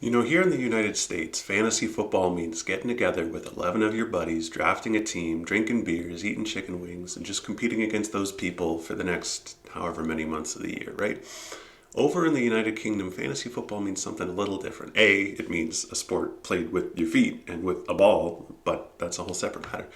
You know, here in the United States, fantasy football means getting together with 11 of your buddies, drafting a team, drinking beers, eating chicken wings, and just competing against those people for the next however many months of the year, right? Over in the United Kingdom, fantasy football means something a little different. A, it means a sport played with your feet and with a ball, but that's a whole separate matter.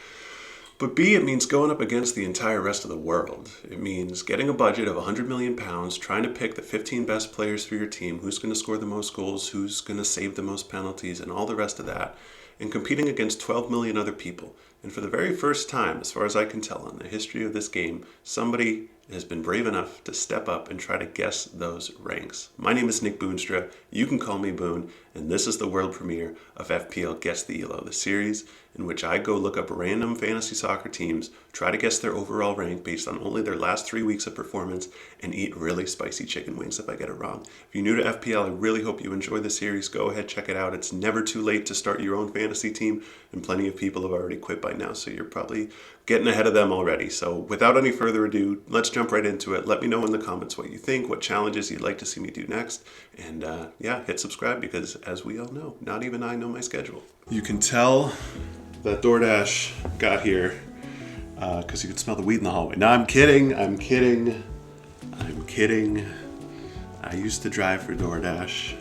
But B, it means going up against the entire rest of the world. It means getting a budget of £100 million, trying to pick the 15 best players for your team, who's going to score the most goals, who's going to save the most penalties, and all the rest of that, and competing against 12 million other people. And for the very first time, as far as I can tell in the history of this game, somebody has been brave enough to step up and try to guess those ranks. My name is Nick Boonstra. You can call me Boone, and this is the world premiere of FPL Guess The Elo, the series in which I go look up random fantasy soccer teams, try to guess their overall rank based on only their last 3 weeks of performance, and eat really spicy chicken wings if I get it wrong. If you're new to FPL, I really hope you enjoy the series. Go ahead, check it out. It's never too late to start your own fantasy team, and plenty of people have already quit by now, so you're probably getting ahead of them already. So without any further ado, let's jump right into it. Let me know in the comments what you think, what challenges you'd like to see me do next, and hit subscribe because, as we all know, not even I know my schedule. You can tell that DoorDash got here because you could smell the weed in the hallway. No, I'm kidding. I used to drive for DoorDash,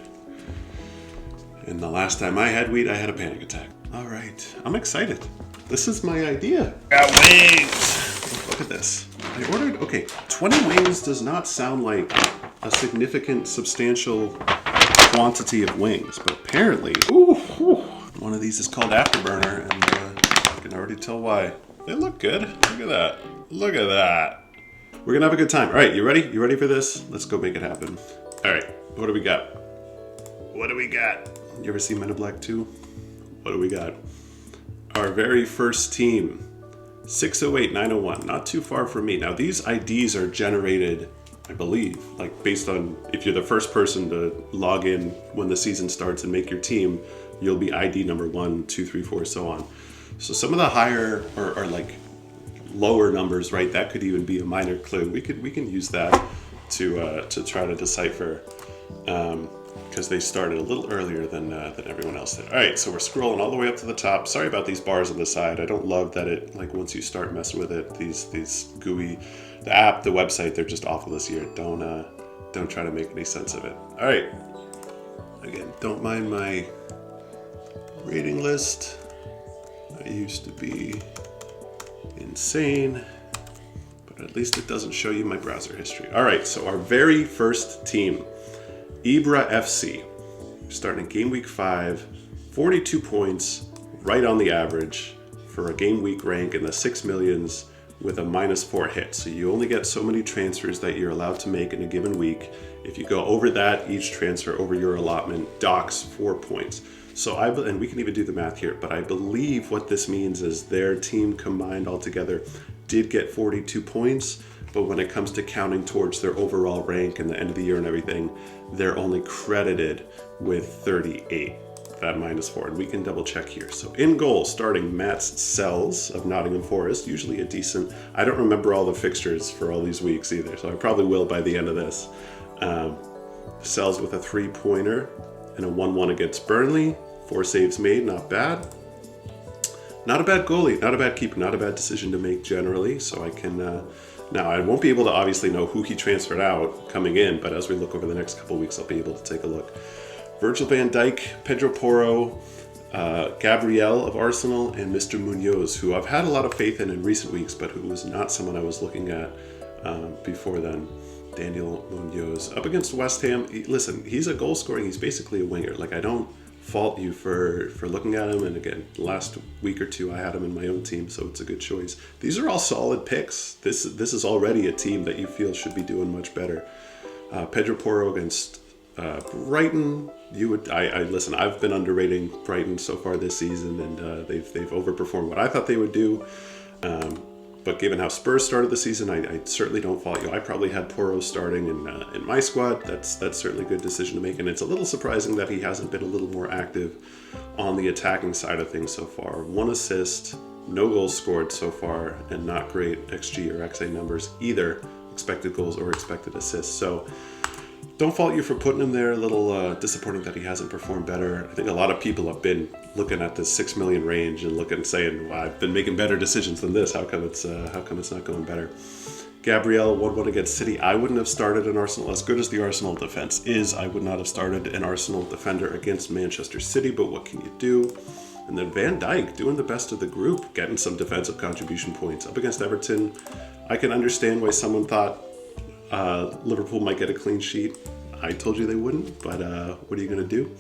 and the last time I had weed, I had a panic attack. All right, I'm excited. This is my idea. Got wings. Look at this. I ordered, 20 wings does not sound like a significant, substantial quantity of wings, but apparently, one of these is called Afterburner, and I can already tell why. They look good. Look at that. Look at that. We're gonna have a good time. All right, you ready? You ready for this? Let's go make it happen. All right, what do we got? What do we got? You ever seen Men in Black 2? What do we got? Our very first team, 608901, not too far from me. Now these IDs are generated, I believe, like based on if you're the first person to log in when the season starts and make your team, you'll be ID number 1, 2, 3, 4, so on. So some of the higher or like lower numbers, right? That could even be a minor clue. We can use that to try to decipher. Because they started a little earlier than everyone else did. All right, so we're scrolling all the way up to the top. Sorry about these bars on the side. I don't love that it, like once you start messing with it, these GUI, the app, the website, they're just awful this year. Don't try to make any sense of it. All right, again, don't mind my rating list. I used to be insane, but at least it doesn't show you my browser history. All right, so our very first team, Ibra FC, starting in game week 5, 42 points, right on the average for a game week rank in the 6 millions with a -4 hit. So you only get so many transfers that you're allowed to make in a given week. If you go over that, each transfer over your allotment docks 4 points. So and we can even do the math here, but I believe what this means is their team combined altogether did get 42 points. But when it comes to counting towards their overall rank and the end of the year and everything, they're only credited with 38, that -4. And we can double check here. So in goal, starting Matt Sells of Nottingham Forest, usually a decent, I don't remember all the fixtures for all these weeks either, so I probably will by the end of this. Sells with a 3-pointer and a 1-1 against Burnley. 4 saves made, not bad. Not a bad goalie, not a bad keeper, not a bad decision to make generally, so I can... Now, I won't be able to obviously know who he transferred out coming in, but as we look over the next couple weeks, I'll be able to take a look. Virgil van Dijk, Pedro Porro, Gabriel of Arsenal, and Mr. Munoz, who I've had a lot of faith in recent weeks, but who was not someone I was looking at before then. Daniel Munoz. Up against West Ham, listen, he's a goal scoring, he's basically a winger. Like, I don't fault you for looking at him, and again, last week or two I had him in my own team, so it's a good choice. These are all solid picks. This is already a team that you feel should be doing much better. Pedro Porro against Brighton. Listen, I've been underrating Brighton so far this season, and they've overperformed what I thought they would do. But given how Spurs started the season, I certainly don't fault you. I probably had Porro starting in my squad. That's certainly a good decision to make, and it's a little surprising that he hasn't been a little more active on the attacking side of things so far. 1 assist, no goals scored so far, and not great XG or XA numbers either, expected goals or expected assists. So don't fault you for putting him there. A little disappointing that he hasn't performed better. I think a lot of people have been looking at the 6 million range and looking and saying, well, I've been making better decisions than this. How come it's not going better? Gabriel 1-1 against City. I wouldn't have started an Arsenal. As good as the Arsenal defense is, I would not have started an Arsenal defender against Manchester City, but what can you do? And then Van Dijk doing the best of the group, getting some defensive contribution points up against Everton. I can understand why someone thought Liverpool might get a clean sheet. I told you they wouldn't, but what are you going to do?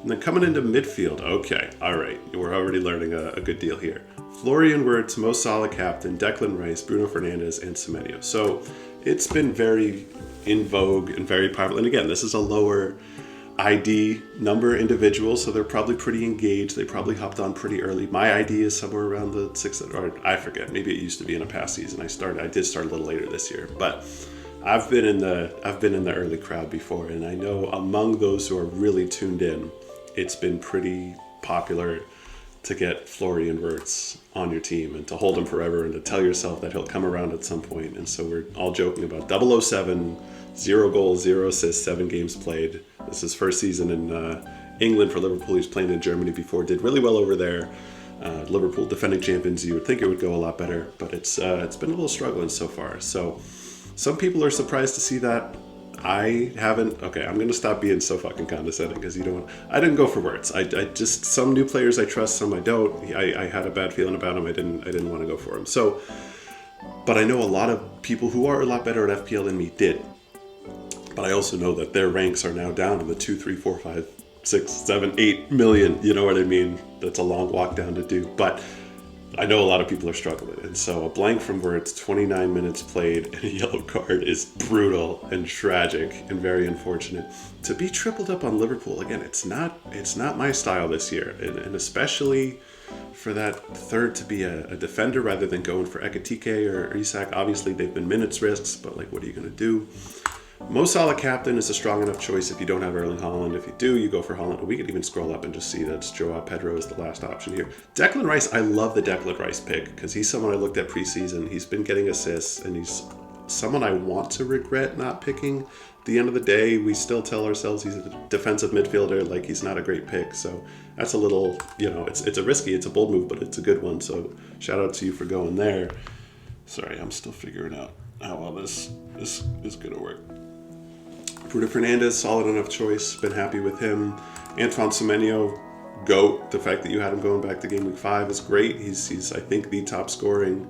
And then coming into midfield, okay, all right, we're already learning a good deal here. Florian Wirtz, Mo Salah captain, Declan Rice, Bruno Fernandes, and Semenyo. So it's been very in vogue and very popular. And again, this is a lower ID number individual, so they're probably pretty engaged. They probably hopped on pretty early. My ID is somewhere around the 6th, or I forget. Maybe it used to be in a past season. I did start a little later this year, but I've been in the early crowd before, and I know among those who are really tuned in, it's been pretty popular to get Florian Wirtz on your team and to hold him forever and to tell yourself that he'll come around at some point. And so we're all joking about 007, 0 goals, 0 assists, 7 games played. This is his first season in England for Liverpool. He's playing in Germany before, did really well over there. Liverpool defending champions. You would think it would go a lot better, but it's been a little struggling so far. So some people are surprised to see that. I haven't. Okay, I'm gonna stop being so fucking condescending because I didn't go for Wirtz. I just, some new players I trust, some I don't. I had a bad feeling about him. I didn't want to go for him. So, but I know a lot of people who are a lot better at FPL than me did. But I also know that their ranks are now down in the 2, 3, 4, 5, 6, 7, 8 million. You know what I mean? That's a long walk down to do. But I know a lot of people are struggling, and so a blank from Wirtz, 29 minutes played, and a yellow card is brutal and tragic and very unfortunate. To be tripled up on Liverpool, again, it's not my style this year, and especially for that third to be a defender rather than going for Ekitike or Isak. Obviously, they've been minutes risks, but like, what are you going to do? Mo Salah captain is a strong enough choice if you don't have Erling Haaland. If you do, you go for Haaland. We can even scroll up and just see that Joao Pedro is the last option here. Declan Rice, I love the Declan Rice pick because he's someone I looked at preseason. He's been getting assists, and he's someone I want to regret not picking. At the end of the day, we still tell ourselves he's a defensive midfielder, like he's not a great pick. So that's a little, it's it's a bold move, but it's a good one. So shout out to you for going there. Sorry, I'm still figuring out how well this is going to work. Bruno Fernandes, solid enough choice. Been happy with him. Antoine Semenyo, GOAT. The fact that you had him going back to game week 5 is great. He's I think, the top scoring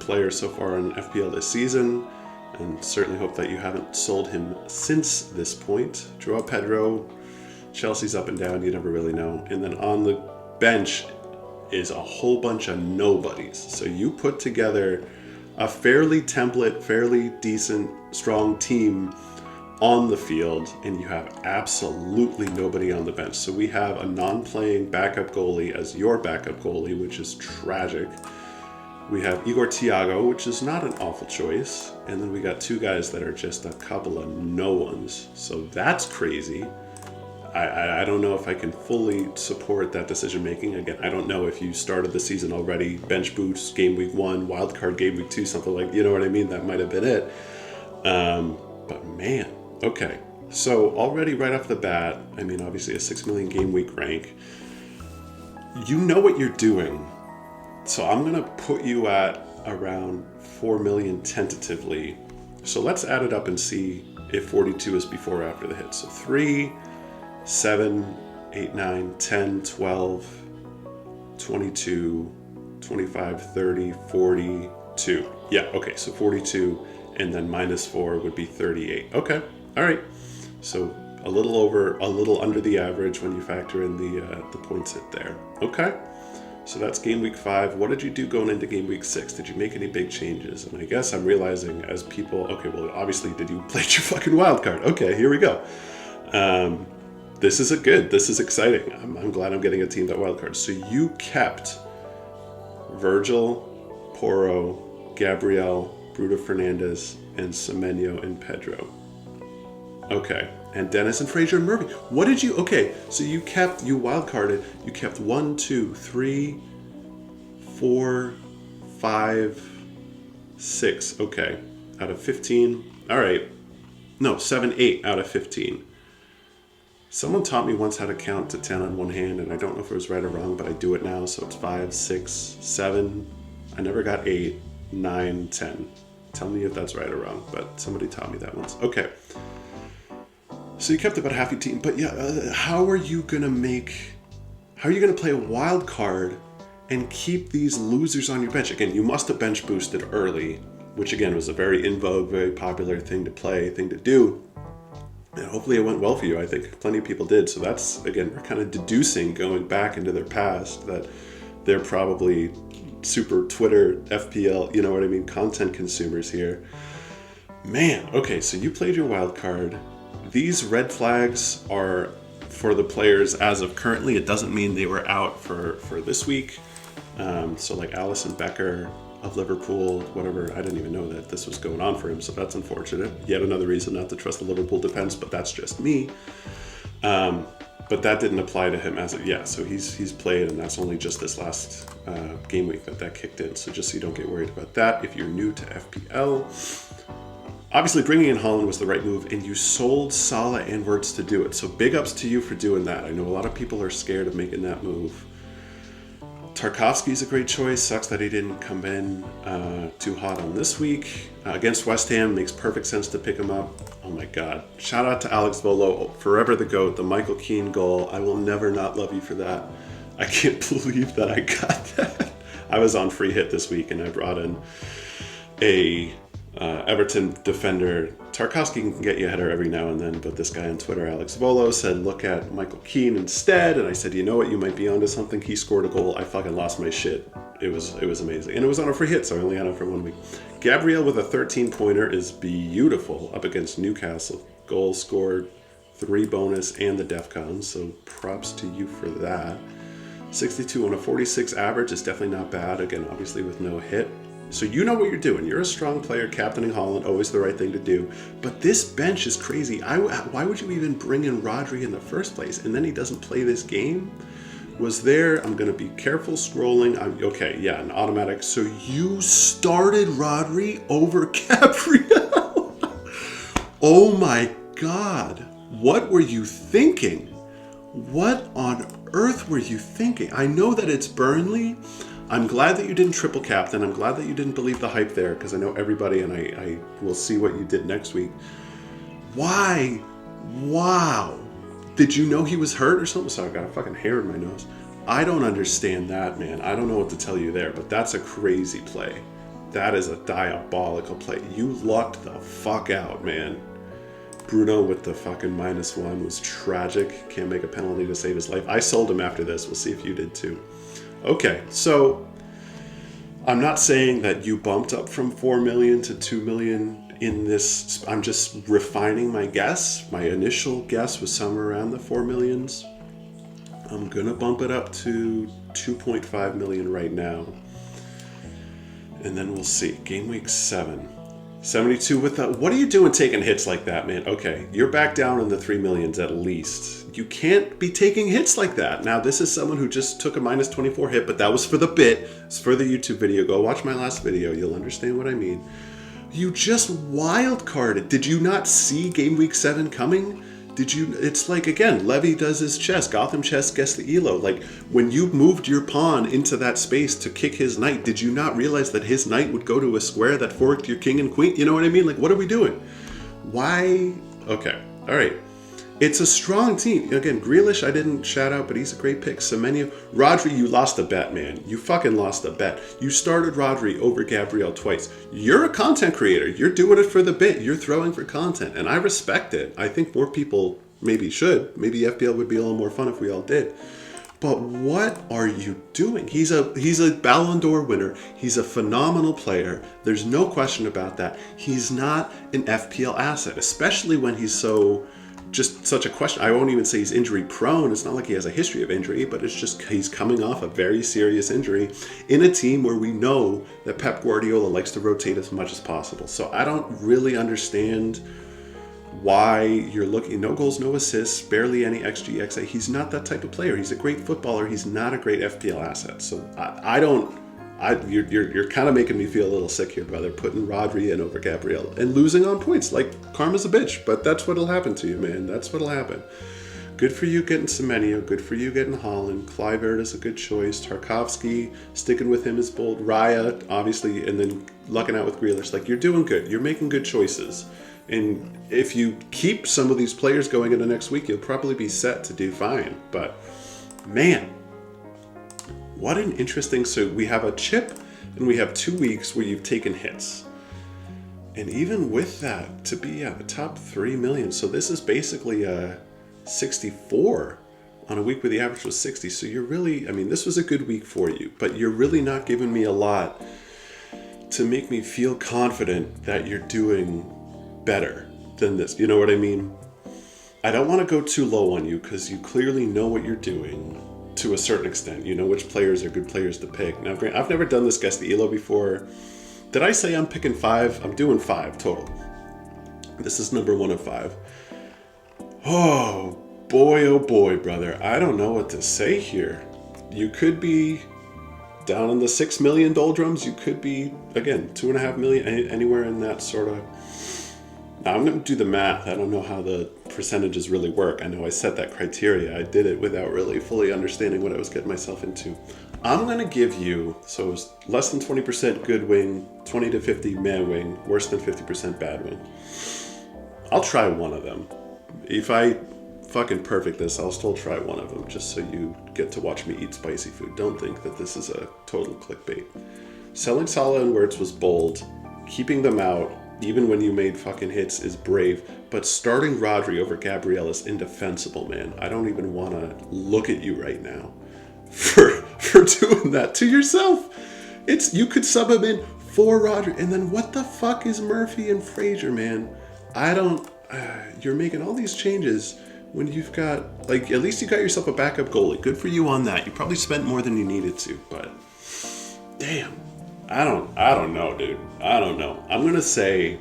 player so far in FPL this season. And certainly hope that you haven't sold him since this point. Joao Pedro, Chelsea's up and down. You never really know. And then on the bench is a whole bunch of nobodies. So you put together a fairly decent, strong team on the field, and you have absolutely nobody on the bench. So we have a non-playing backup goalie as your backup goalie, which is tragic. We have Igor Thiago, which is not an awful choice. And then we got 2 guys that are just a couple of no-ones. So that's crazy. I don't know if I can fully support that decision making. Again, I don't know if you started the season already, bench boost game week 1, wildcard game week 2, something like, you know what I mean? That might have been it. But man, okay. So already right off the bat, I mean, obviously a 6 million game week rank. You know what you're doing. So I'm going to put you at around 4 million tentatively. So let's add it up and see if 42 is before or after the hit. So 3, 7, 8, 9, 10, 12, 22, 25, 30, 42. Yeah, okay, so 42, and then minus 4 would be 38. Okay, all right. So a little under the average when you factor in the points hit there. Okay, so that's game week 5. What did you do going into game week 6? Did you make any big changes? And I guess I'm realizing as people, okay, well, obviously, did you play your fucking wild card? Okay, here we go. This is exciting. I'm glad I'm getting a team that wildcard. So you kept Virgil, Porro, Gabriel, Bruno Fernandes, and Semenyo and Pedro. Okay. And Dennis and Fraser and Murphy. What did you... Okay, so you wildcarded. You kept 1, 2, 3, 4, 5, 6. Okay. Out of 15. All right. No, 7, 8 out of 15. Someone taught me once how to count to 10 on one hand, and I don't know if it was right or wrong, but I do it now. So it's 5, 6, 7. I never got 8, 9, 10. Tell me if that's right or wrong, but somebody taught me that once. Okay. So you kept about half your team, but yeah, how are you going to play a wild card and keep these losers on your bench? Again, you must have bench boosted early, which again was a very in vogue, very popular thing to play, thing to do. And hopefully it went well for you. I think plenty of people did. So that's, again, we're kind of deducing, going back into their past, that they're probably super Twitter, FPL, you know what I mean, content consumers here. Man, okay, so you played your wild card. These red flags are for the players as of currently. It doesn't mean they were out for this week. So like Alisson Becker of Liverpool, whatever, I didn't even know that this was going on for him, so that's unfortunate. Yet another reason not to trust the Liverpool defense, but that's just me. But that didn't apply to him as of yet, so he's played, and that's only just this last game week that kicked in. So just so you don't get worried about that, if you're new to FPL. Obviously, bringing in Haaland was the right move, and you sold Salah and Wirtz to do it. So big ups to you for doing that. I know a lot of people are scared of making that move. Tarkowski's a great choice. Sucks that he didn't come in too hot on this week. Against West Ham, makes perfect sense to pick him up. Oh my God. Shout out to Alex Volo, forever the GOAT, the Michael Keane goal. I will never not love you for that. I can't believe that I got that. I was on free hit this week, and I brought in a Everton defender. Tarkowski can get you a header every now and then, but this guy on Twitter, Alex Volo, said look at Michael Keane instead, and I said, you know what, you might be onto something. He scored a goal. I fucking lost my shit. It was amazing, and it was on a free hit, so I only had it for 1 week. Gabriel with a 13-pointer is beautiful up against Newcastle. Goal scored, 3 bonus, and the DEFCON, so props to you for that. 62 on a 46 average is definitely not bad, again, obviously with no hit. So you know what you're doing. You're a strong player. Captaining Haaland, always the right thing to do. But this bench is crazy. Why would you even bring in Rodri in the first place? And then he doesn't play this game? Was there, I'm going to be careful scrolling. Okay, yeah, an automatic. So you started Rodri over Gabriel? Oh my God. What were you thinking? What on earth were you thinking? I know that it's Burnley. I'm glad that you didn't triple captain. I'm glad that you didn't believe the hype there, because I know everybody, and I will see what you did next week. Why? Wow. Did you know he was hurt or something? Sorry, I got a fucking hair in my nose. I don't understand that, man. I don't know what to tell you there, but that's a crazy play. That is a diabolical play. You lucked the fuck out, man. Bruno with the fucking -1 was tragic. Can't make a penalty to save his life. I sold him after this. We'll see if you did too. Okay, so I'm not saying that you bumped up from 4 million to 2 million in this. I'm just refining my guess. My initial guess was somewhere around the 4 millions. I'm gonna bump it up to 2.5 million right now. And then we'll see. Game week 7. 72 with the... What are you doing taking hits like that, man? Okay, you're back down in the 3 millions at least. You can't be taking hits like that. Now, this is someone who just took a -24 hit, but that was for the bit. It's for the YouTube video. Go watch my last video. You'll understand what I mean. You just wild-carded. Did you not see game week 7 coming? Did you... It's like, again, Levy does his chess. Gotham chess, guess the elo. Like, when you moved your pawn into that space to kick his knight, did you not realize that his knight would go to a square that forked your king and queen? You know what I mean? Like, what are we doing? Why? Okay. All right. It's a strong team. Again, Grealish, I didn't shout out, but he's a great pick. Semenyo. Rodri, you lost a bet, man. You fucking lost a bet. You started Rodri over Gabriel twice. You're a content creator. You're doing it for the bit. You're throwing for content, and I respect it. I think more people maybe should. Maybe FPL would be a little more fun if we all did. But what are you doing? He's a Ballon d'Or winner. He's a phenomenal player. There's no question about that. He's not an FPL asset, especially when he's just such a question. I won't even say he's injury prone. It's not like he has a history of injury, but it's just he's coming off a very serious injury in a team where we know that Pep Guardiola likes to rotate as much as possible. So I don't really understand why you're looking. No goals, no assists, barely any XG, XA. He's not that type of player. He's a great footballer. He's not a great FPL asset. So I You're kind of making me feel a little sick here, brother. Putting Rodri in over Gabriel and losing on points. Like, karma's a bitch, but that's what'll happen to you, man. That's what'll happen. Good for you getting Semenyo. Good for you getting Holland. Kluivert is a good choice. Tarkovsky, sticking with him is bold. Raya, obviously, and then lucking out with Grealish. Like, you're doing good. You're making good choices. And if you keep some of these players going into next week, you'll probably be set to do fine. But, man, what an interesting... So we have a chip, and we have 2 weeks where you've taken hits. And even with that, to be at the top 3 million, so this is basically a 64 on a week where the average was 60. So you're really, I mean, this was a good week for you, but you're really not giving me a lot to make me feel confident that you're doing better than this. You know what I mean? I don't want to go too low on you because you clearly know what you're doing to a certain extent. You know which players are good players to pick. Now, I've never done this Guess the Elo before. Did I say I'm picking 5? I'm doing 5 total. This is number 1 of 5. Oh boy, brother. I don't know what to say here. You could be down in the 6 million doldrums. You could be, again, 2.5 million, anywhere in that sort of... Now, I'm going to do the math. I don't know how the percentages really work. I know I set that criteria. I did it without really fully understanding what I was getting myself into. I'm going to give you, so it's less than 20% good wing, 20 to 50 meh wing, worse than 50% bad wing. I'll try one of them. If I fucking perfect this, I'll still try one of them just so you get to watch me eat spicy food. Don't think that this is a total clickbait. Selling Salah and Wirtz was bold. Keeping them out, even when you made fucking hits, is brave. But starting Rodri over Gabriel is indefensible, man. I don't even want to look at you right now for doing that to yourself. You could sub him in for Rodri. And then what the fuck is Murphy and Frazier, man? You're making all these changes when you've got, like, at least you got yourself a backup goalie. Good for you on that. You probably spent more than you needed to, but damn. I don't know, dude. I don't know. I'm going to say,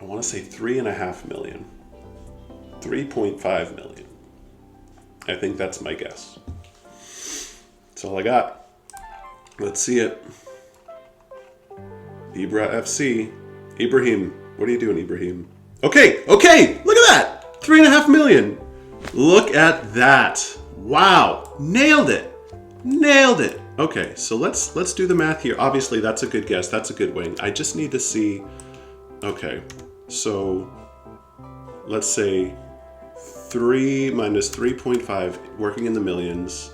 I want to say 3.5 million. 3.5 million. I think that's my guess. That's all I got. Let's see it. Ibra FC. Ibrahim. What are you doing, Ibrahim? Okay. Look at that. 3.5 million. Look at that. Wow. Nailed it. Okay, so let's do the math here. Obviously, that's a good guess. That's a good wing. I just need to see. Okay, so let's say 3 minus 3.5, working in the millions,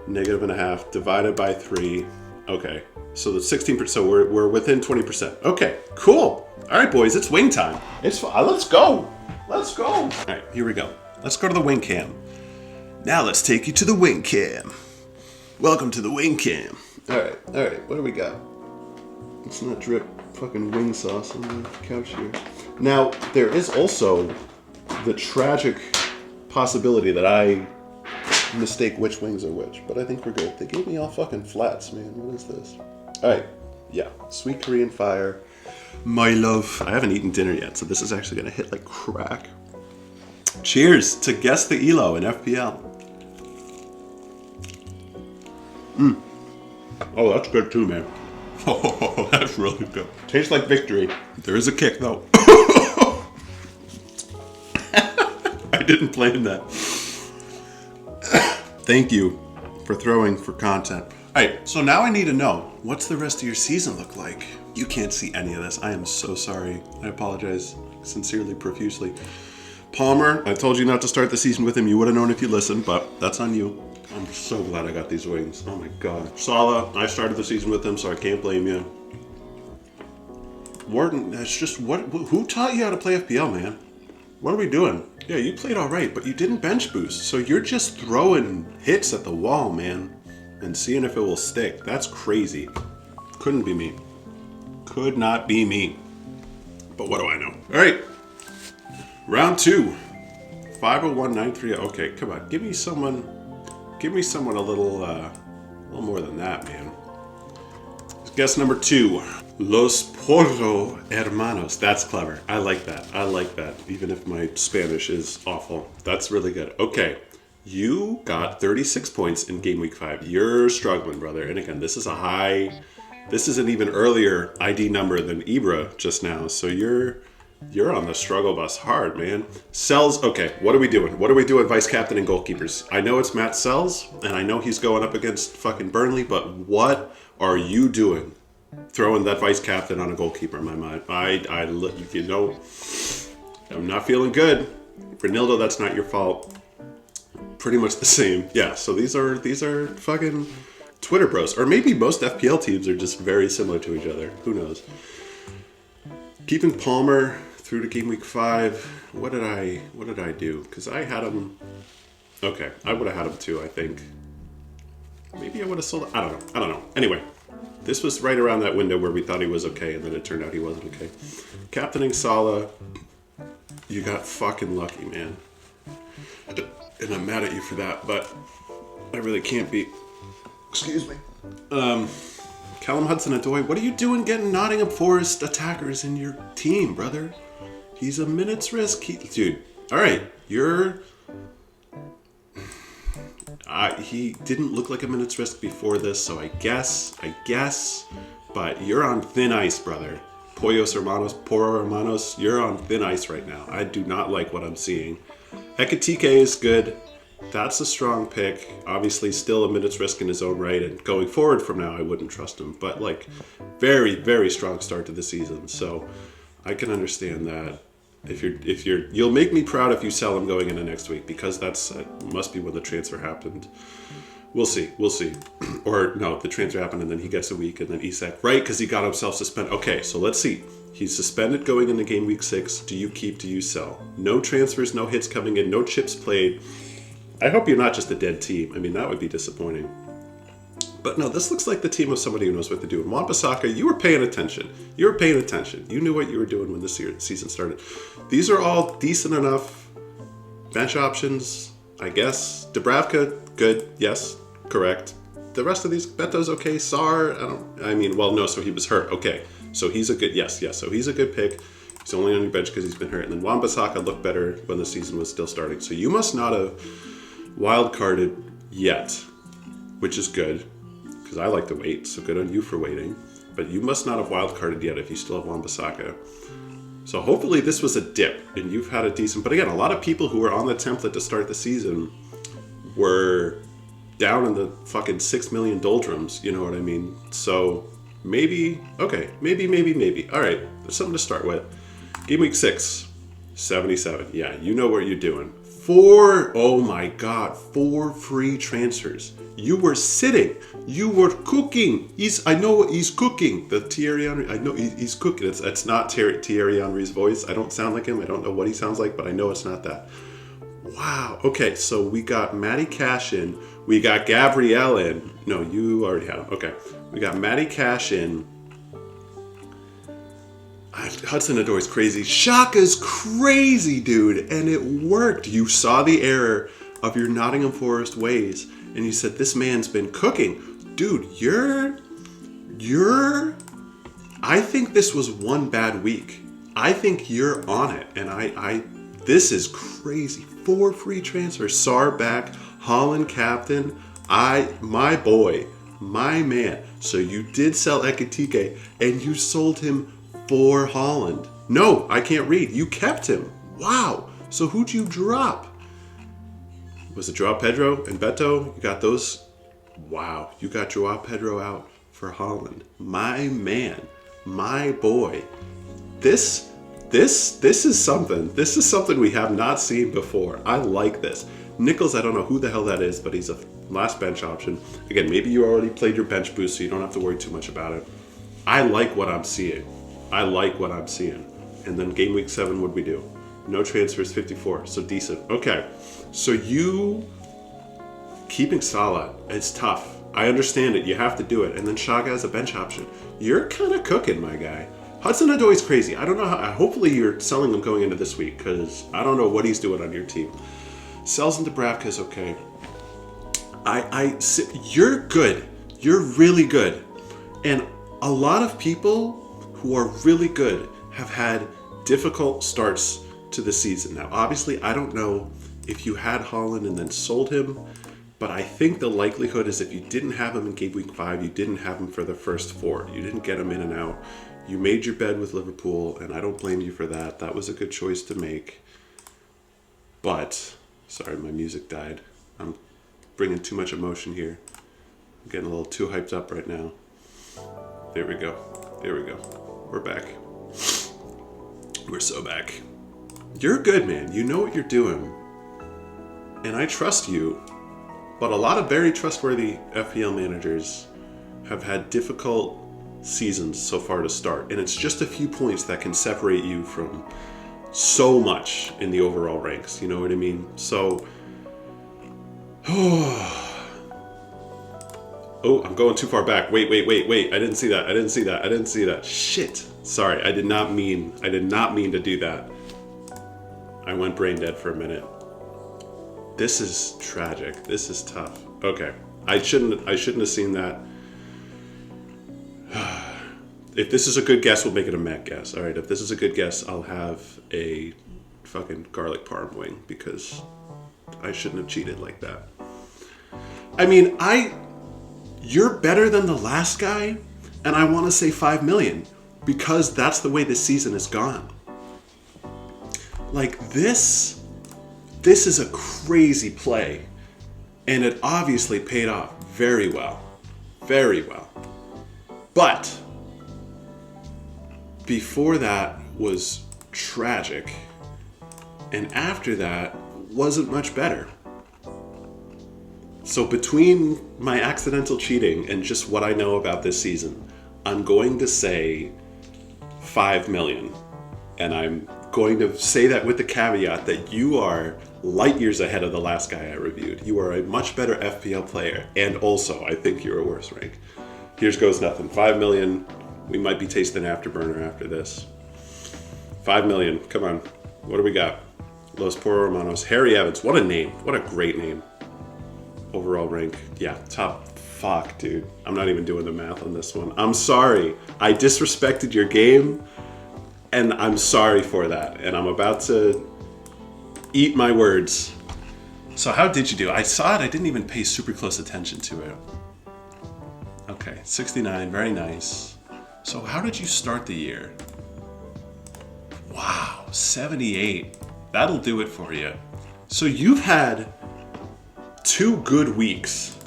-1/2 divided by 3. Okay, so the 16%. So we're within 20%. Okay, cool. All right, boys, it's wing time. It's fun. Let's go. All right, here we go. Let's go to the wing cam. Now let's take you to the wing cam. Welcome to the wing cam. All right. What do we got? Let's not drip fucking wing sauce on the couch here. Now, there is also the tragic possibility that I mistake which wings are which, but I think we're good. They gave me all fucking flats, man. What is this? All right. Yeah. Sweet Korean fire. My love. I haven't eaten dinner yet, so this is actually going to hit like crack. Cheers to Guess the Elo in FPL. Oh, that's good too, man. Oh, that's really good. Tastes like victory. There is a kick, though. I didn't plan that. Thank you for throwing for content. All right, so now I need to know, what's the rest of your season look like? You can't see any of this. I am so sorry. I apologize sincerely, profusely. Palmer, I told you not to start the season with him. You would have known if you listened, but that's on you. I'm so glad I got these wings. Oh my God. Salah, I started the season with him, so I can't blame you. Wharton, that's just, who taught you how to play FPL, man? What are we doing? Yeah, you played all right, but you didn't bench boost, so you're just throwing hits at the wall, man, and seeing if it will stick. That's crazy. Couldn't be me. Could not be me. But what do I know? All right. Round 2. 501-930. Okay, come on. Give me someone a little more than that, man. Guess number 2. Los Porro Hermanos. That's clever. I like that. Even if my Spanish is awful. That's really good. Okay. You got 36 points in game week 5. You're struggling, brother. And again, this is an even earlier ID number than Ibra just now. So you're on the struggle bus hard, man. Sells, okay, what are we doing? What are we doing, vice captain and goalkeepers? I know it's Matt Sells, and I know he's going up against fucking Burnley, but what are you doing? Throwing that vice captain on a goalkeeper in my mind. I'm not feeling good. Renildo, that's not your fault. Pretty much the same. Yeah, so these are fucking Twitter bros. Or maybe most FPL teams are just very similar to each other. Who knows? Keeping Palmer through to game week 5. What did I do? Because I had him. Okay, I would have had him too, I think. Maybe I would have sold it. I don't know. Anyway, this was right around that window where we thought he was okay, and then it turned out he wasn't okay. Captaining Salah, you got fucking lucky, man. And I'm mad at you for that, but I really can't be. Excuse me. Callum Hudson-Odoi, what are you doing getting Nottingham Forest attackers in your team, brother? He's a minute's risk. Dude, all right, he didn't look like a minute's risk before this, so I guess, but you're on thin ice, brother. Poro Hermanos, you're on thin ice right now. I do not like what I'm seeing. Ekitike is good. That's a strong pick. Obviously, still a minute's risk in his own right, and going forward from now, I wouldn't trust him. But like, very, very strong start to the season. So I can understand that. You'll make me proud if you sell him going into next week, because that's must be when the transfer happened. We'll see. Or no, the transfer happened and then he gets a week, and then Isak, right? Because he got himself suspended. Okay, so let's see. He's suspended going into game week 6. Do you keep? Do you sell? No transfers, no hits coming in, no chips played. I hope you're not just a dead team. I mean, that would be disappointing. But no, this looks like the team of somebody who knows what to do. And Wan-Bissaka, you were paying attention. You knew what you were doing when the season started. These are all decent enough bench options, I guess. Dubravka, good. Yes, correct. The rest of these, Beto's okay. Sarr, so he was hurt. Okay, so he's a good, yes. So he's a good pick. He's only on your bench because he's been hurt. And then Wan-Bissaka looked better when the season was still starting. So you must not have wild-carded yet, which is good, because I like to wait, so good on you for waiting. But you must not have wild-carded yet if you still have Wan-Bissaka. So hopefully this was a dip, and you've had a decent... But again, a lot of people who were on the template to start the season were down in the fucking 6 million doldrums, you know what I mean? So maybe... Okay, maybe. All right, there's something to start with. Game week 6, 77. Yeah, you know what you're doing. 4 free transfers. You were sitting. You were cooking. I know he's cooking. The Thierry Henry, I know he's cooking. It's not Thierry Henry's voice. I don't sound like him. I don't know what he sounds like, but I know it's not that. Wow. Okay, so we got Matty Cash in. We got Gabrielle in. No, you already had him. Okay. We got Matty Cash in. Hudson-Odoi is crazy. Shaka's crazy, dude. And it worked. You saw the error of your Nottingham Forest ways, and you said, this man's been cooking. Dude, I think this was one bad week. I think you're on it. And this is crazy. 4 free transfers. Sarr back. Holland captain. My boy. My man. So you did sell Ekitike, and you sold him for Holland. No, I can't read. You kept him. Wow. So who'd you drop? Was it Joao Pedro and Beto? You got those? Wow. You got Joao Pedro out for Holland. My man. My boy. This is something. This is something we have not seen before. I like this. Nichols, I don't know who the hell that is, but he's a last bench option. Again, maybe you already played your bench boost, so you don't have to worry too much about it. I like what I'm seeing. And then game week 7, what'd we do? No transfers, 54. So decent. Okay. So you keeping Salah, it's tough. I understand it. You have to do it. And then Shaka as a bench option. You're kind of cooking, my guy. Hudson-Odoi is crazy. I don't know how. Hopefully you're selling him going into this week, because I don't know what he's doing on your team. Sells into Dubravka is okay. You're good. You're really good. And a lot of people who are really good have had difficult starts to the season. Now, obviously, I don't know if you had Holland and then sold him. But I think the likelihood is if you didn't have him in game week 5, you didn't have him for the first 4. You didn't get him in and out. You made your bed with Liverpool, and I don't blame you for that. That was a good choice to make. But, sorry, my music died. I'm bringing too much emotion here. I'm getting a little too hyped up right now. There we go. There we go. We're back. We're so back. You're good, man. You know what you're doing. And I trust you. But a lot of very trustworthy FPL managers have had difficult seasons so far to start. And it's just a few points that can separate you from so much in the overall ranks. You know what I mean? So, oh, I'm going too far back. Wait. I didn't see that. Shit. Sorry, I did not mean to do that. I went brain dead for a minute. This is tragic. This is tough. Okay. I shouldn't have seen that. If this is a good guess, we'll make it a Mac guess. All right, if this is a good guess, I'll have a fucking garlic parm wing because I shouldn't have cheated like that. I mean, you're better than the last guy, and I want to say 5 million because that's the way this season has gone. Like this is a crazy play, and it obviously paid off very well. Very well. But before that was tragic, and after that wasn't much better. So between my accidental cheating and just what I know about this season, I'm going to say 5 million. And I'm going to say that with the caveat that you are light years ahead of the last guy I reviewed. You are a much better FPL player, and also I think you're a worse rank. Here's goes nothing. 5 million. We might be tasting afterburner after this. 5 million. Come on. What do we got? Los Poro Hermanos. Harry Evans. What a name. What a great name. Overall rank. Yeah, top. Fuck, dude. I'm not even doing the math on this one. I'm sorry. I disrespected your game, and I'm sorry for that. And I'm about to eat my words. So how did you do? I saw it. I didn't even pay super close attention to it. Okay, 69. Very nice. So how did you start the year? Wow, 78. That'll do it for you. So you've had 2 good weeks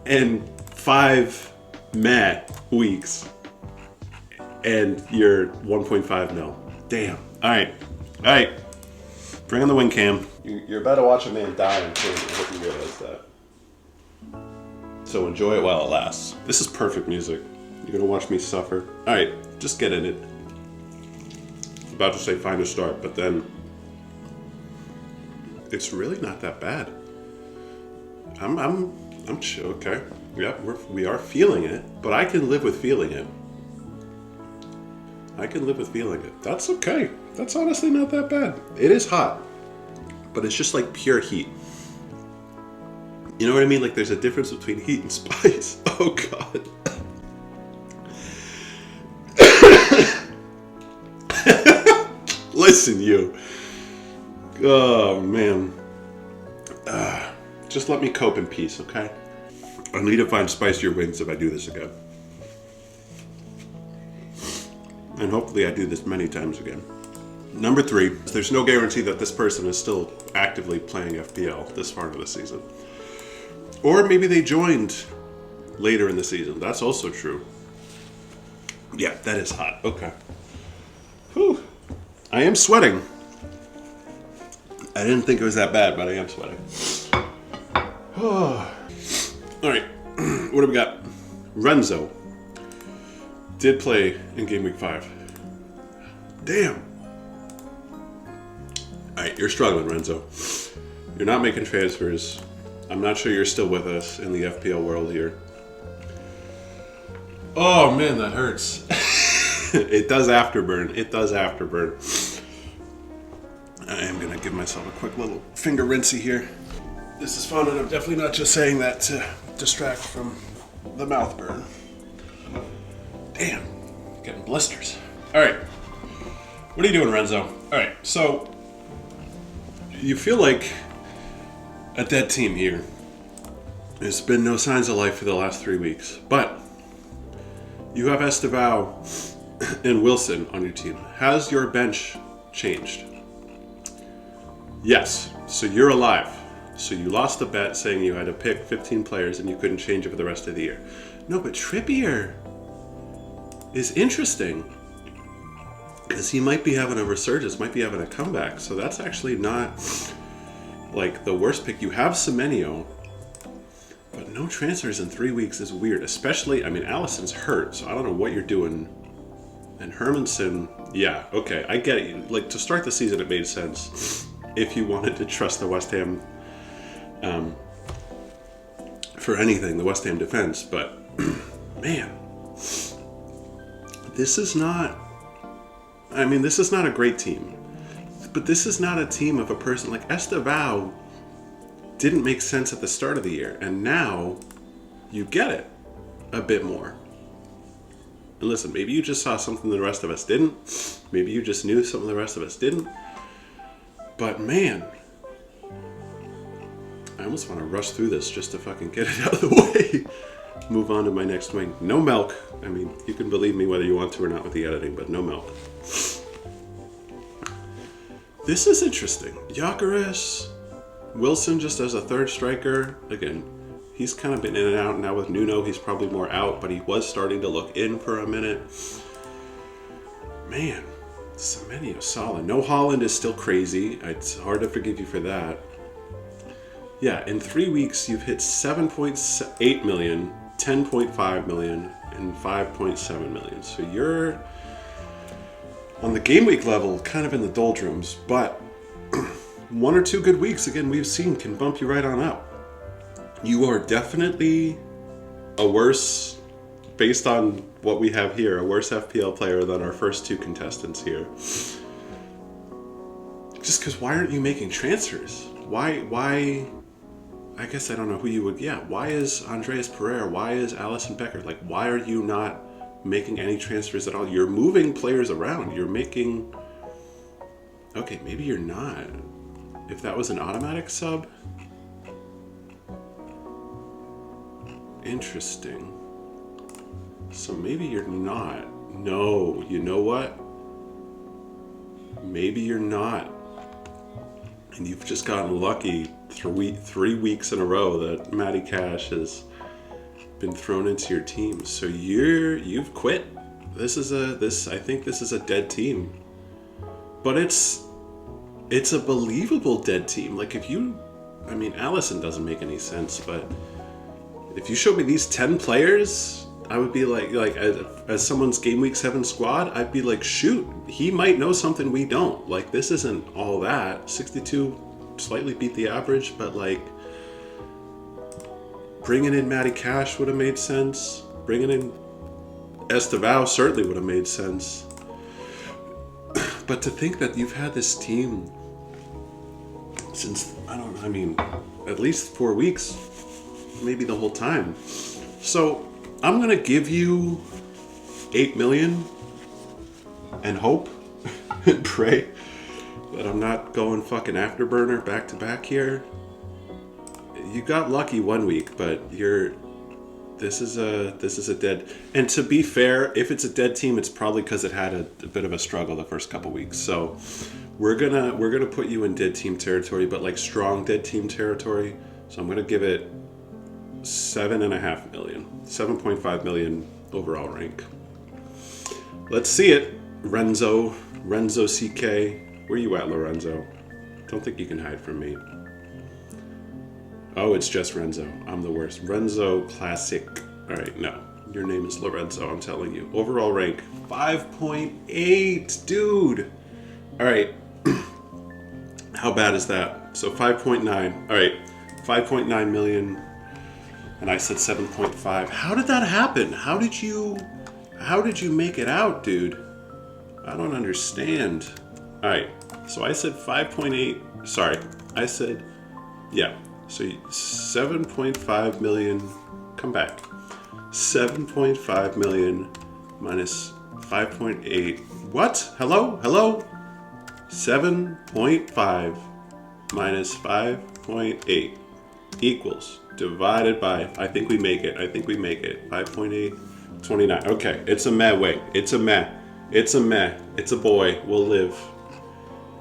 and 5 meh weeks, and you're 1.5 mil. Damn. All right. Bring on the wing cam. You're about to watch a man die in prison. I hope you realize that. So enjoy it while it lasts. This is perfect music. You're gonna watch me suffer. All right, just get in it. I was about to say find a start, but then it's really not that bad. I'm chill. Okay. Yeah, we are feeling it, but I can live with feeling it. That's okay. That's honestly not that bad. It is hot, but it's just like pure heat. You know what I mean? Like there's a difference between heat and spice. Oh God. Listen, you. Oh man. Just let me cope in peace, okay? I need to find spicier wings if I do this again. And hopefully I do this many times again. Number 3, there's no guarantee that this person is still actively playing FPL this far into the season. Or maybe they joined later in the season. That's also true. Yeah, that is hot. Okay. Whew. I am sweating. I didn't think it was that bad, but I am sweating. All right. What do we got? Renzo did play in game week 5. Damn. All right, you're struggling, Renzo. You're not making transfers. I'm not sure you're still with us in the FPL world here. Oh man, that hurts. It does afterburn. I am gonna give myself a quick little finger rinsey here. This is fun, and I'm definitely not just saying that to distract from the mouth burn. Damn, getting blisters. All right, what are you doing, Renzo? All right, so you feel like a dead team here. There's been no signs of life for the last 3 weeks. But you have Estevao and Wilson on your team. Has your bench changed? Yes. So you're alive. So you lost the bet saying you had to pick 15 players and you couldn't change it for the rest of the year. No, but Trippier is interesting because he might be having a resurgence, might be having a comeback. So that's actually not like the worst pick. You have Semenyo, but no transfers in 3 weeks is weird. Especially, I mean, Allison's hurt, so I don't know what you're doing. And Hermanson, yeah, okay, I get it. Like, to start the season, it made sense if you wanted to trust the West Ham for anything, the West Ham defense. But, man, this is not, I mean, this is not a great team. But this is not a team of a person like Estevao didn't make sense at the start of the year, and now you get it a bit more. And listen, maybe you just saw something the rest of us didn't. Maybe you just knew something the rest of us didn't. But man, I almost want to rush through this just to fucking get it out of the way. Move on to my next wing. No milk. I mean, you can believe me whether you want to or not with the editing, but no milk. This is interesting. Gyökeres, Wilson just as a third striker. Again, he's kind of been in and out. Now with Nuno, he's probably more out, but he was starting to look in for a minute. Man, Semenyo solid. No Holland is still crazy. It's hard to forgive you for that. Yeah, in 3 weeks, you've hit 7.8 million, 10.5 million, and 5.7 million. So you're on the game week level, kind of in the doldrums, but 1 or 2 good weeks, again, we've seen can bump you right on up. You are definitely a worse, based on what we have here, a worse FPL player than our first 2 contestants here. Just because why aren't you making transfers? Why, I guess I don't know who you would, why is Andreas Pereira, why is Alisson Becker, like why are you not making any transfers at all? You're moving players around, you're making, okay, maybe you're not. If that was an automatic sub, interesting. So maybe you're not. No, you know what? Maybe you're not. And you've just gotten lucky 3 weeks in a row that Matty Cash has been thrown into your team. So you've quit. I think this is a dead team. But it's a believable dead team. Like Alisson doesn't make any sense, but if you showed me these 10 players, I would be like as someone's game week 7 squad, I'd be like, shoot, he might know something we don't. Like, this isn't all that. 62 slightly beat the average, but like bringing in Matty Cash would have made sense. Bringing in Estevao certainly would have made sense. But to think that you've had this team since, at least 4 weeks, maybe the whole time. So I'm going to give you 8 million and hope and pray that I'm not going fucking afterburner back to back here. You got lucky 1 week, but this is a dead. And to be fair, if it's a dead team, it's probably because it had a bit of a struggle the first couple weeks. So we're gonna put you in dead team territory, but like strong dead team territory. So I'm gonna give it 7.5 million, 7.5 million overall rank. Let's see it, Renzo CK. Where you at, Lorenzo? Don't think you can hide from me. Oh, it's just Renzo. I'm the worst. Renzo Classic. All right, no. Your name is Lorenzo, I'm telling you. Overall rank, 5.8. Dude. All right. How bad is that? So 5.9. All right. 5.9 million. And I said 7.5. How did that happen? How did you make it out, dude? I don't understand. All right. So I said 5.8. Sorry. I said, yeah. So 7.5 million, come back. 7.5 million minus 5.8. What? Hello? 7.5 minus 5.8 equals divided by, I think we make it. 5.8, 29. Okay, it's a meh way. It's a meh. It's a meh. It's a boy. We'll live.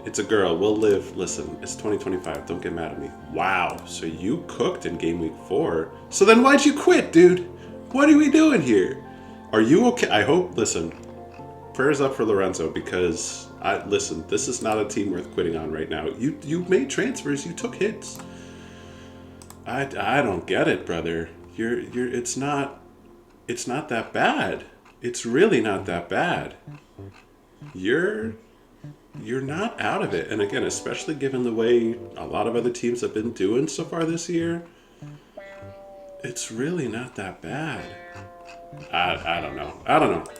It's a girl. We'll live. Listen, it's 2025. Don't get mad at me. Wow. So you cooked in game week 4. So then why'd you quit, dude? What are we doing here? Are you okay? I hope, listen, prayers up for Lorenzo because, listen, this is not a team worth quitting on right now. You made transfers. You took hits. I don't get it, brother. It's not that bad. It's really not that bad. You're not out of it. And again, especially given the way a lot of other teams have been doing so far this year, it's really not that bad. I don't know.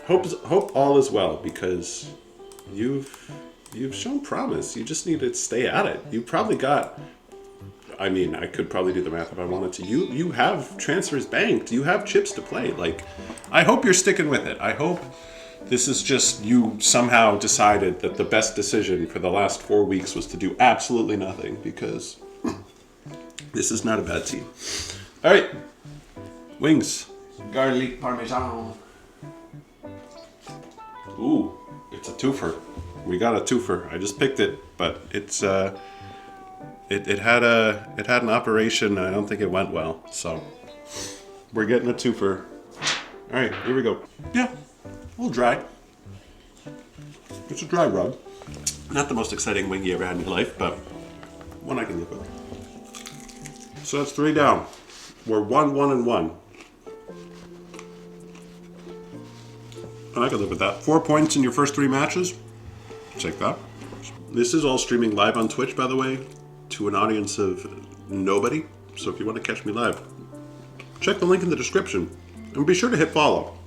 Hope all is well because you've shown promise. You just need to stay at it. You probably got, I mean, I could probably do the math if I wanted to. You have transfers banked. You have chips to play. Like, I hope you're sticking with it. I hope this is just you somehow decided that the best decision for the last 4 weeks was to do absolutely nothing because this is not a bad team. All right, wings. Garlic parmesan. Ooh, it's a twofer. We got a twofer. I just picked it, but it's it had an operation. And I don't think it went well, so we're getting a twofer. All right, here we go. Yeah, a little dry. It's a dry rub. Not the most exciting wing you ever had in your life, but one I can live with. So that's 3 down. We're 1-1-1. I can live with that. 4 points in your first 3 matches. Check that. This is all streaming live on Twitch, by the way, to an audience of nobody. So if you want to catch me live, check the link in the description. And be sure to hit follow.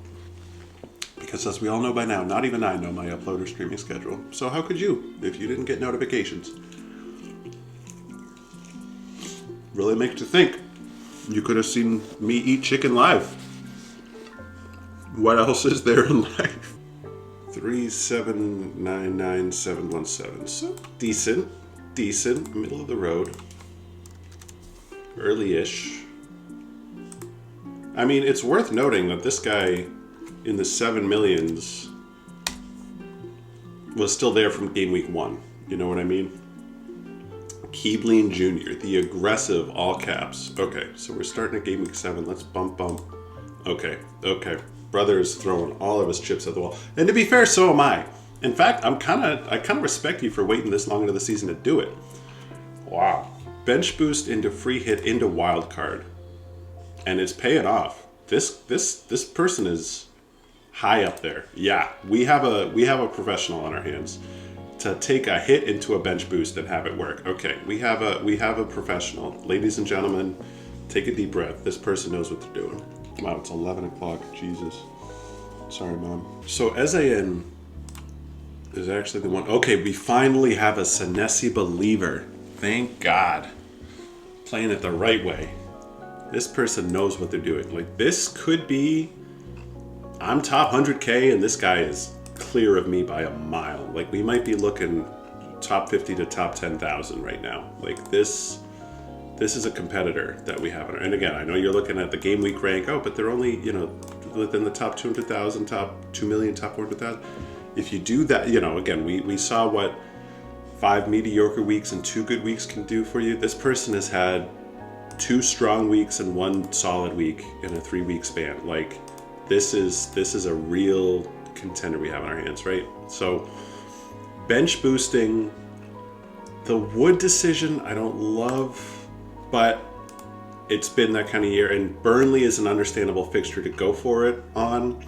Because as we all know by now, not even I know my upload or streaming schedule. So how could you if you didn't get notifications? Really makes you think. You could have seen me eat chicken live. What else is there in life? 3799717. So decent, middle of the road, early-ish. I mean, it's worth noting that this guy in the 7 millions was still there from game week 1. You know what I mean? Keebleen Jr., the aggressive, all caps. Okay, so we're starting at game week 7. Let's bump. Okay. Brother is throwing all of his chips at the wall. And to be fair, so am I. In fact, I kind of respect you for waiting this long into the season to do it. Wow. Bench boost into free hit into wild card. And it's paying off. This person is high up there. Yeah, we have a professional on our hands to take a hit into a bench boost and have it work. Okay, we have a professional. Ladies and gentlemen, take a deep breath. This person knows what they're doing. Wow, it's 11 o'clock. Jesus. Sorry, Mom. So SAN is actually the one. Okay, we finally have a Senesi believer. Thank God. Playing it the right way. This person knows what they're doing. Like, this could be... I'm top 100K, and this guy is clear of me by a mile. Like, we might be looking top 50 to top 10,000 right now. Like, this is a competitor that we have. And again, I know you're looking at the game week rank. Oh, but they're only, within the top 200,000, top 2 million, top 400,000. If you do that, again, we saw what 5 mediocre weeks and 2 good weeks can do for you. This person has had 2 strong weeks and 1 solid week in a 3-week span. Like, this is a real contender we have in our hands, right? So, bench boosting, the Wood decision, I don't love, but it's been that kind of year, and Burnley is an understandable fixture to go for it on.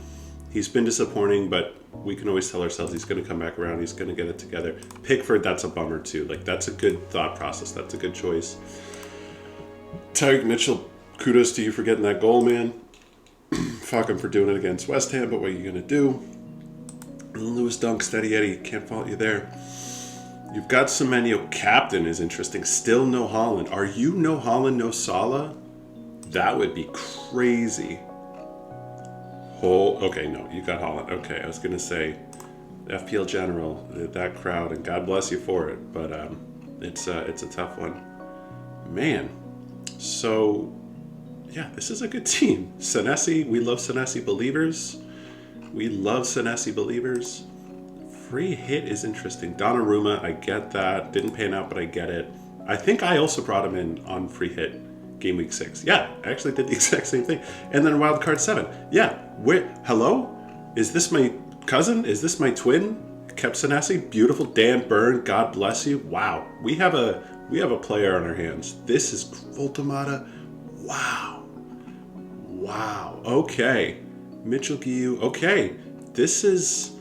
He's been disappointing, but we can always tell ourselves he's going to come back around. He's going to get it together. Pickford, that's a bummer too. Like, that's a good thought process. That's a good choice. Tyreek Mitchell, kudos to you for getting that goal, man. Fuck him for doing it against West Ham, but what are you going to do? Lewis Dunk, steady Eddie, can't fault you there. You've got Semenyo. Captain is interesting. Still no Holland. Are you no Holland, no Salah? That would be crazy. Okay, no, you got Holland. Okay, I was going to say FPL General, that crowd, and God bless you for it. But It's a tough one. Man. So, yeah, this is a good team. Senesi, we love Senesi believers. We love Senesi believers. Free hit is interesting. Donnarumma, I get that. Didn't pan out, but I get it. I think I also brought him in on free hit game week 6. Yeah, I actually did the exact same thing. And then wild card 7. Yeah, hello? Is this my cousin? Is this my twin? Kept Senesi, beautiful. Dan Byrne, God bless you. Wow, we have a player on our hands. This is Voltamata. Wow. Okay, Mitchell Guiu. Okay, this is.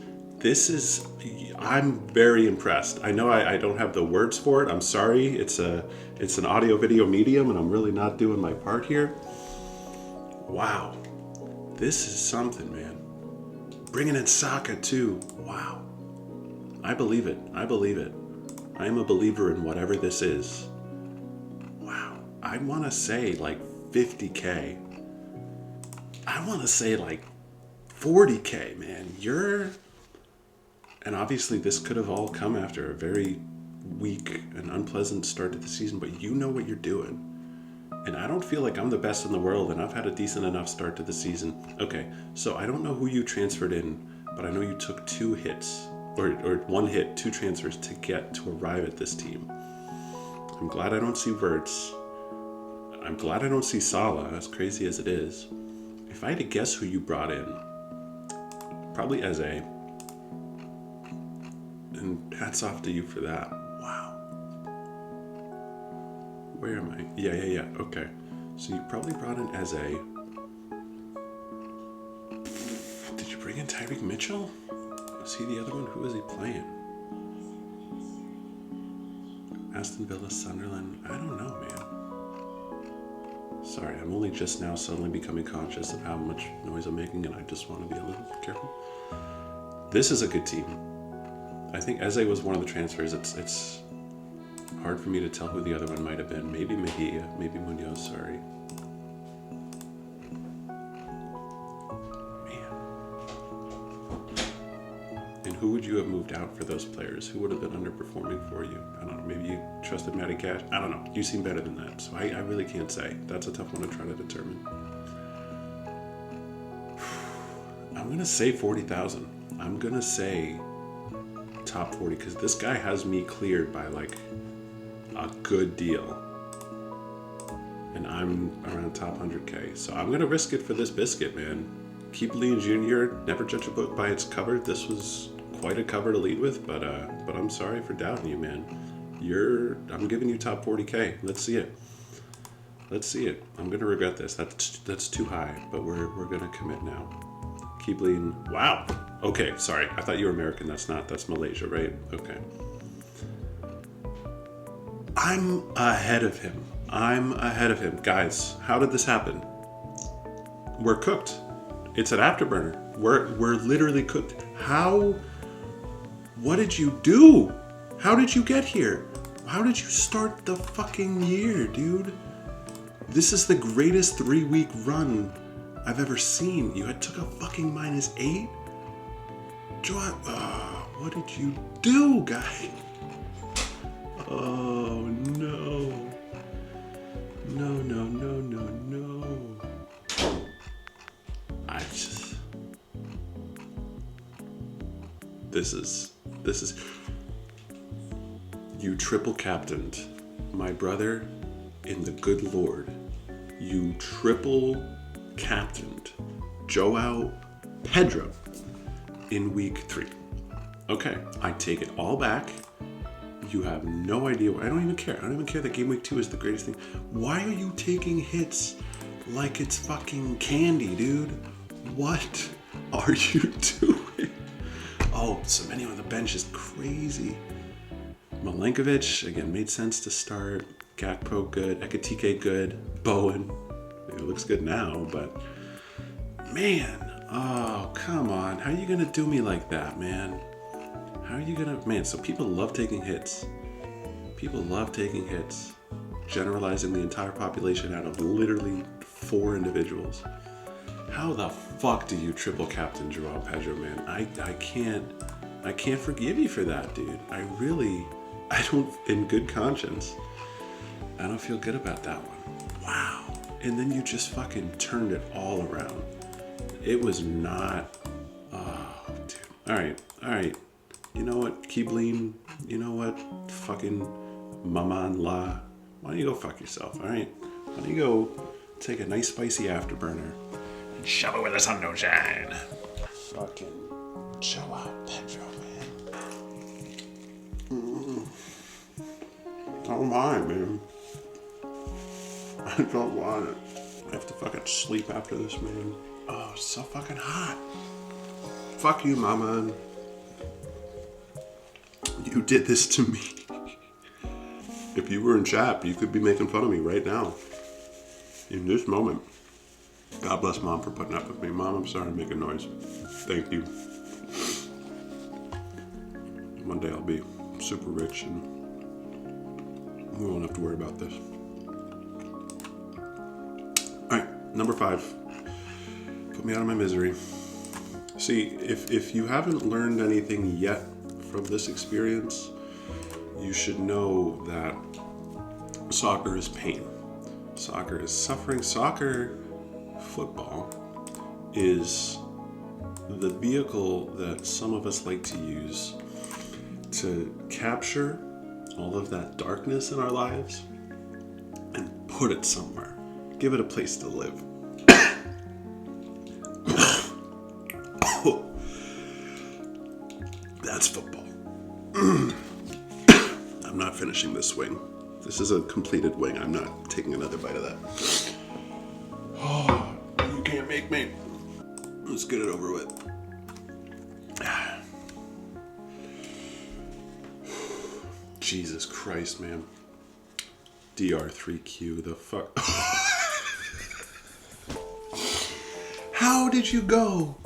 I'm very impressed. I know I don't have the words for it. I'm sorry. It's an audio video medium, and I'm really not doing my part here. Wow, this is something, man. Bringing in Saka too. Wow. I believe it. I am a believer in whatever this is. Wow. I want to say like 50K. I want to say like 40K, man. And obviously this could have all come after a very weak and unpleasant start to the season, but you know what you're doing. And I don't feel like I'm the best in the world, and I've had a decent enough start to the season. Okay, so I don't know who you transferred in, but I know you took 2 hits. Or 1 hit, 2 transfers to arrive at this team. I'm glad I don't see Wirtz. I'm glad I don't see Salah, as crazy as it is. If I had to guess who you brought in, probably Eze. And hats off to you for that. Wow. Where am I? Yeah. Okay. So you probably brought in Eze. Did you bring in Tyreek Mitchell? Was he the other one? Who was he playing? Aston Villa, Sunderland. I don't know, man. Sorry, I'm only just now suddenly becoming conscious of how much noise I'm making, and I just want to be a little careful. This is a good team. I think Eze was one of the transfers. It's hard for me to tell who the other one might have been. Maybe Mejia, maybe Munoz, sorry. Who would you have moved out for those players? Who would have been underperforming for you? I don't know. Maybe you trusted Matty Cash. I don't know. You seem better than that. So I really can't say. That's a tough one to try to determine. I'm going to say 40,000. I'm going to say top 40 because this guy has me cleared by like a good deal. And I'm around top 100K. So I'm going to risk it for this biscuit, man. Keep Lean Jr. Never judge a book by its cover. This was quite a cover to lead with, but I'm sorry for doubting you, man. I'm giving you top 40K. Let's see it. I'm gonna regret this. That's too high, but we're gonna commit now. Keep Lean. Wow. Okay, sorry. I thought you were American. That's Malaysia, right? Okay. I'm ahead of him. Guys, how did this happen? We're cooked. It's an afterburner. We're literally cooked. What did you do? How did you get here? How did you start the fucking year, dude? This is the greatest 3-week run I've ever seen. You took a fucking -8? What did you do, guy? Oh, no. No. This is you triple captained my brother in the good Lord. You triple captained Joao Pedro in week 3. Okay, I take it all back. You have no idea. I don't even care. I don't even care that game week 2 is the greatest thing. Why are you taking hits like it's fucking candy, dude? What are you doing? Oh, Semenyo on the bench is crazy. Milenkovic, again, made sense to start. Gakpo, good. Ekitike, good. Bowen, it looks good now, but man, oh, come on. How are you going to do me like that, man? How are you going to... Man, so people love taking hits. Generalizing the entire population out of literally 4 individuals. How the fuck do you triple captain Joao Pedro, man? I can't forgive you for that, dude. I don't, in good conscience, I don't feel good about that one. Wow. And then you just fucking turned it all around. It was not, oh, dude. All right. You know what, Kibleen? You know what, fucking Maman La? Why don't you go fuck yourself, all right? Why don't you go take a nice spicy afterburner and shove it where the sun don't shine? Fucking Joao Pedro, man. I don't mind, man. I don't want it. I have to fucking sleep after this, man. Oh, it's so fucking hot. Fuck you, Mama. You did this to me. If you were in chat, you could be making fun of me right now. In this moment. God bless Mom for putting up with me. Mom, I'm sorry I'm making noise. Thank you. One day I'll be super rich and we won't have to worry about this. Alright, number 5. Put me out of my misery. See, if you haven't learned anything yet from this experience, you should know that soccer is pain. Soccer is suffering. Soccer, football, is the vehicle that some of us like to use to capture all of that darkness in our lives and put it somewhere. Give it a place to live. That's football. I'm not finishing this swing. This is a completed wing. I'm not taking another bite of that. Oh, you can't make me. Let's get it over with. Jesus Christ, man. DR3Q, the fuck. How did you go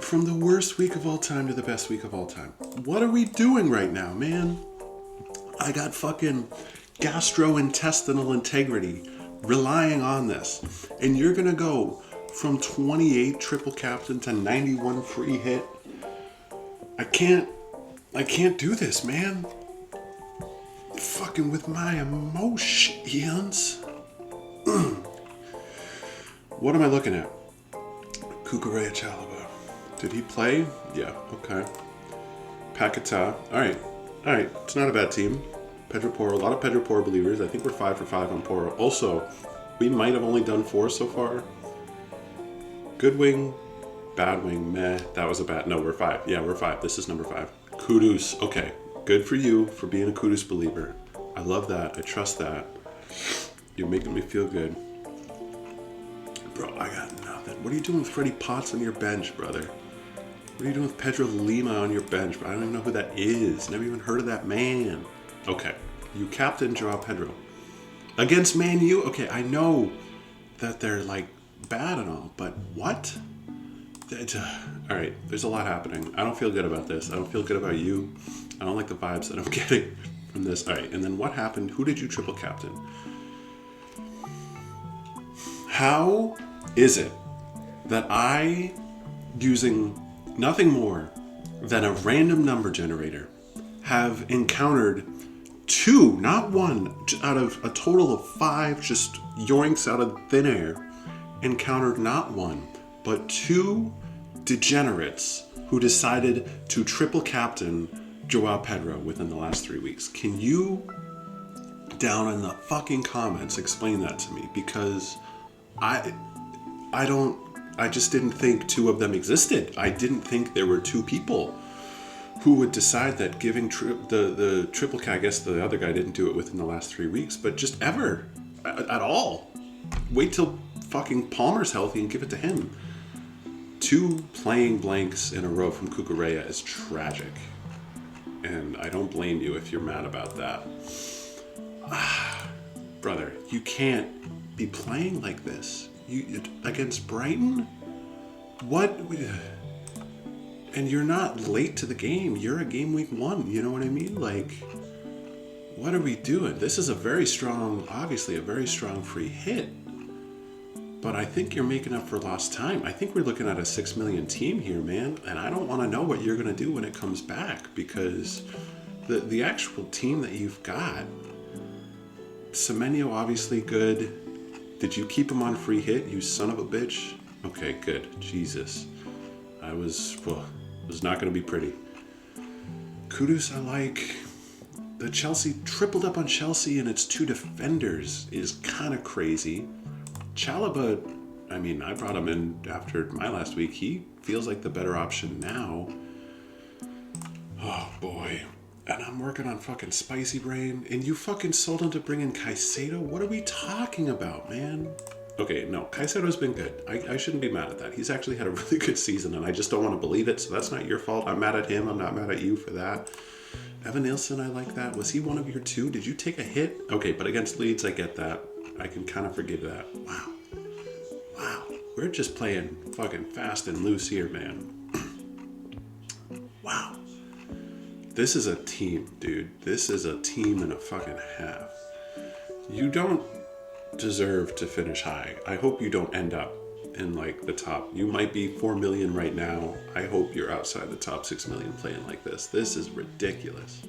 from the worst week of all time to the best week of all time? What are we doing right now, man? I got fucking gastrointestinal integrity relying on this. And you're gonna go from 28 triple captain to 91 free hit? I can't do this, man. Fucking with my emotions. What am I looking at? Kukurea Chalaba. Did he play? Yeah, okay. Paketa. Alright. It's not a bad team. Pedro Porro. A lot of Pedro Porro believers. I think we're 5 for 5 on Porro. Also, we might have only done 4 so far. Good wing. Bad wing. Meh. That was a bad. No, we're 5. Yeah, we're 5. This is number 5. Kudus. Okay. Good for you for being a Kudus believer. I love that. I trust that. You're making me feel good. Bro, I got nothing. What are you doing with Freddie Potts on your bench, brother? What are you doing with Pedro Lima on your bench? I don't even know who that is. Never even heard of that man. Okay. You captain Joao Pedro. Against Man U? Okay, I know that they're, like, bad and all, but what? Alright, there's a lot happening. I don't feel good about this. I don't feel good about you. I don't like the vibes that I'm getting from this. Alright, and then what happened? Who did you triple captain? How is it that I, using nothing more than a random number generator, have encountered 2, not 1, out of a total of 5 just yoinks out of thin air, encountered not 1, but 2 degenerates who decided to triple captain Joao Pedro within the last 3 weeks? Can you, down in the fucking comments, explain that to me? Because I just didn't think 2 of them existed. I didn't think there were 2 people who would decide that giving the triple cap. I guess the other guy didn't do it within the last 3 weeks, but just ever at all. Wait till fucking Palmer's healthy and give it to him. 2 playing blanks in a row from Kukurea is tragic, and I don't blame you if you're mad about that. Brother, you can't be playing like this. You against Brighton? What? And you're not late to the game. You're a game week 1. You know what I mean? Like, what are we doing? This is a very strong, obviously a very strong free hit. But I think you're making up for lost time. I think we're looking at a 6 million team here, man. And I don't want to know what you're going to do when it comes back, because the actual team that you've got. Semenyo obviously good. Did you keep him on free hit, you son of a bitch? Okay, good. Jesus. It was not going to be pretty. Kudus I like. The Chelsea tripled up on Chelsea and its 2 defenders is kind of crazy. Chalobah, I mean, I brought him in after my last week. He feels like the better option now. Oh, boy. And I'm working on fucking Spicy Brain. And you fucking sold him to bring in Caicedo? What are we talking about, man? Okay, no, Caicedo's been good. I shouldn't be mad at that. He's actually had a really good season, and I just don't want to believe it, so that's not your fault. I'm mad at him. I'm not mad at you for that. Evan Nielsen, I like that. Was he one of your 2? Did you take a hit? Okay, but against Leeds, I get that. I can kind of forgive that. Wow. We're just playing fucking fast and loose here, man. Wow. This is a team, dude. This is a team and a fucking half. You don't deserve to finish high. I hope you don't end up in like the top. You might be 4 million right now. I hope you're outside the top 6 million playing like this. This is ridiculous.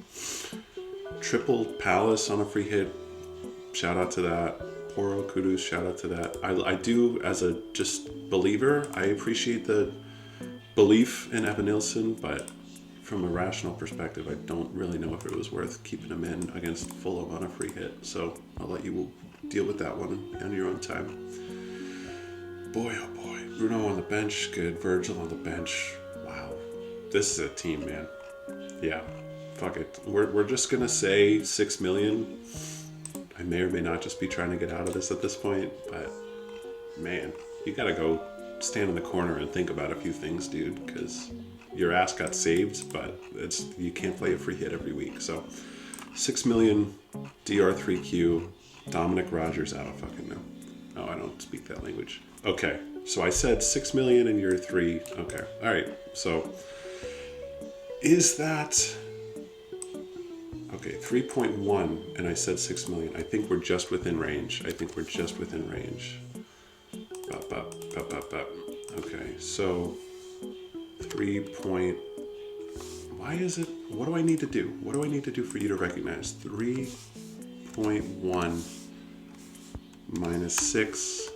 Triple Palace on a free hit. Shout out to that. Poro Kudus, shout out to that. I do, as a just believer, I appreciate the belief in Evan Nielsen, but from a rational perspective, I don't really know if it was worth keeping him in against Fulham on a free hit. So I'll let you deal with that one on your own time. Boy, oh boy. Bruno on the bench, good. Virgil on the bench. Wow. This is a team, man. Yeah. Fuck it. We're just gonna say 6 million. I may or may not just be trying to get out of this at this point, but man, you gotta go stand in the corner and think about a few things, dude, because your ass got saved, but you can't play a free hit every week. So 6 million, DR3Q, Dominic Rogers, I don't fucking know. Oh, I don't speak that language. Okay, so I said 6 million and you're 3. Okay, all right. So is that... Okay, 3.1, and I said 6 million. I think we're just within range. Okay, so 3 point... Why is it... What do I need to do? What do I need to do for you to recognize? 3.1 minus 6.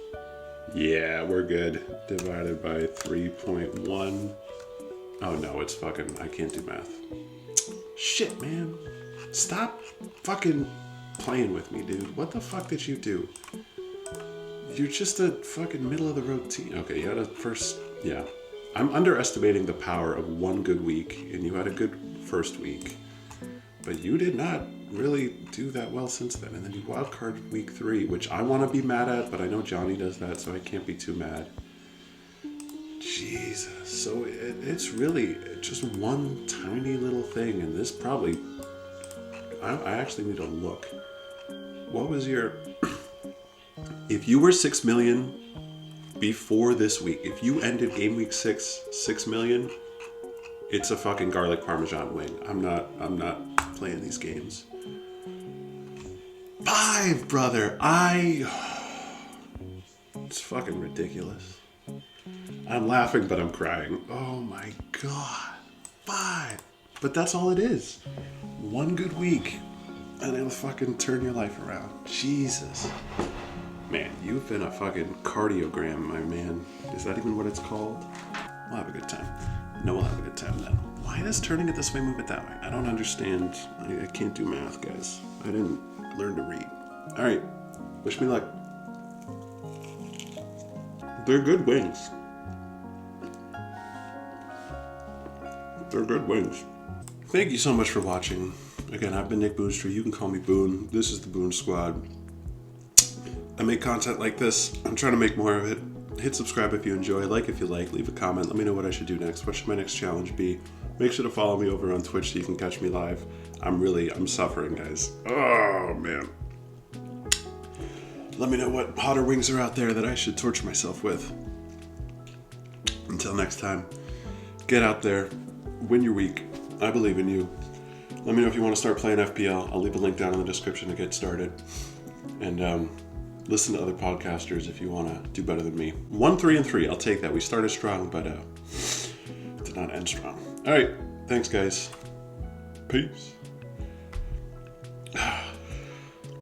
Yeah, we're good. Divided by 3.1. Oh no, it's fucking... I can't do math. Shit, man. Stop fucking playing with me, dude. What the fuck did you do? You're just a fucking middle of the road team. Okay, you had a first... Yeah. I'm underestimating the power of one good week, and you had a good first week. But you did not really do that well since then. And then you wildcarded week 3, which I want to be mad at, but I know Johnny does that, so I can't be too mad. Jesus. So it's really just one tiny little thing, and this probably... I actually need to look. What was your... If you were 6 million before this week, if you ended game week 6 million, it's a fucking garlic parmesan wing. I'm not playing these games. 5, brother. It's fucking ridiculous. I'm laughing, but I'm crying. Oh my God. 5. But that's all it is. One good week, and it'll fucking turn your life around. Jesus. Man, you've been a fucking cardiogram, my man. Is that even what it's called? We'll have a good time. No, we'll have a good time then. Why does turning it this way move it that way? I don't understand. I can't do math, guys. I didn't learn to read. All right. Wish me luck. They're good wings. They're good wings. Thank you so much for watching. Again, I've been Nick Boonstra. You can call me Boone. This is the Boone Squad. I make content like this. I'm trying to make more of it. Hit subscribe if you enjoy. Like if you like. Leave a comment. Let me know what I should do next. What should my next challenge be? Make sure to follow me over on Twitch so you can catch me live. I'm suffering, guys. Oh, man. Let me know what hotter wings are out there that I should torture myself with. Until next time, get out there. Win your week. I believe in you. Let me know if you want to start playing FPL. I'll leave a link down in the description to get started. And listen to other podcasters if you want to do better than me. 1, 3, and 3. I'll take that. We started strong, but did not end strong. All right. Thanks, guys. Peace.